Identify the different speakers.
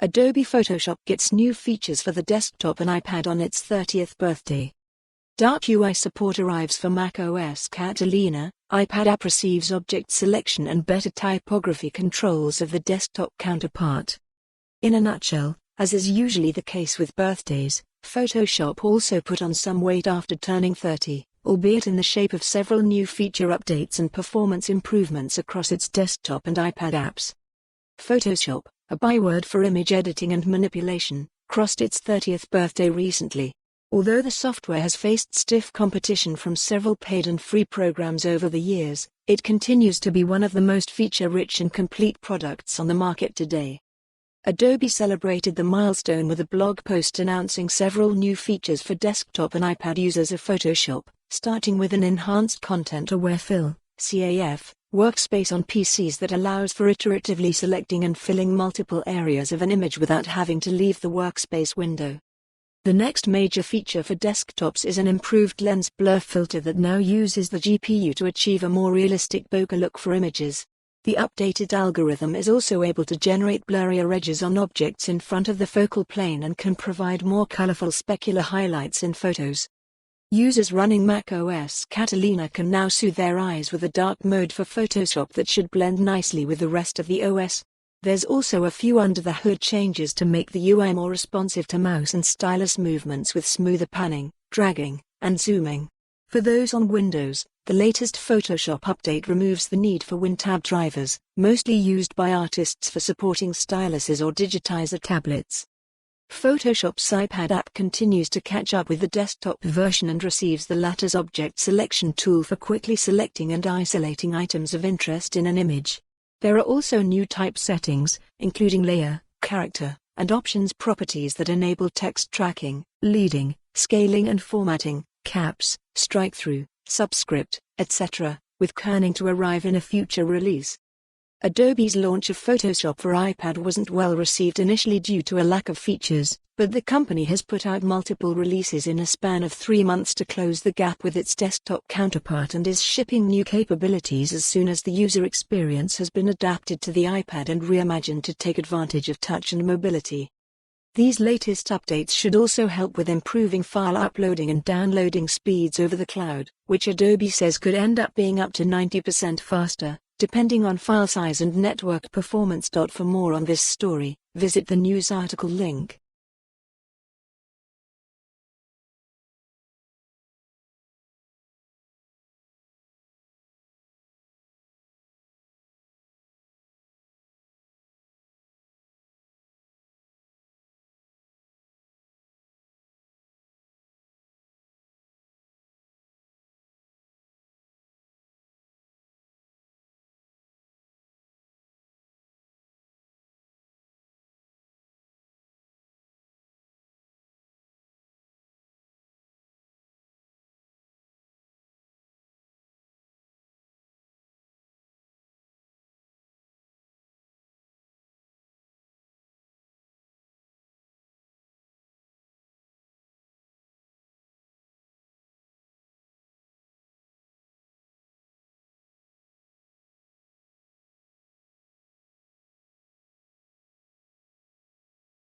Speaker 1: Adobe Photoshop gets new features for the desktop and iPad on its 30th birthday. Dark UI support arrives for macOS Catalina, iPad app receives object selection and better typography controls of the desktop counterpart. In a nutshell, as is usually the case with birthdays, Photoshop also put on some weight after turning 30, albeit in the shape of several new feature updates and performance improvements across its desktop and iPad apps. Photoshop, a byword for image editing and manipulation, crossed its 30th birthday recently. Although the software has faced stiff competition from several paid and free programs over the years, it continues to be one of the most feature-rich and complete products on the market today. Adobe celebrated the milestone with a blog post announcing several new features for desktop and iPad users of Photoshop, starting with an enhanced content-aware fill (CAF) workspace on PCs that allows for iteratively selecting and filling multiple areas of an image without having to leave the workspace window. The next major feature for desktops is an improved lens blur filter that now uses the GPU to achieve a more realistic bokeh look for images. The updated algorithm is also able to generate blurrier edges on objects in front of the focal plane and can provide more colorful specular highlights in photos. Users running macOS Catalina can now soothe their eyes with a dark mode for Photoshop that should blend nicely with the rest of the OS. There's also a few under-the-hood changes to make the UI more responsive to mouse and stylus movements with smoother panning, dragging, and zooming. For those on Windows, the latest Photoshop update removes the need for WinTab drivers, mostly used by artists for supporting styluses or digitizer tablets. Photoshop's iPad app continues to catch up with the desktop version and receives the latter's object selection tool for quickly selecting and isolating items of interest in an image. There are also new type settings, including layer, character, and options properties that enable text tracking, leading, scaling and formatting, caps, strike-through, subscript, etc., with kerning to arrive in a future release. Adobe's launch of Photoshop for iPad wasn't well received initially due to a lack of features, but the company has put out multiple releases in a span of 3 months to close the gap with its desktop counterpart and is shipping new capabilities as soon as the user experience has been adapted to the iPad and reimagined to take advantage of touch and mobility. These latest updates should also help with improving file uploading and downloading speeds over the cloud, which Adobe says could end up being up to 90% faster, depending on file size and network performance. For more on this story, visit the news article link.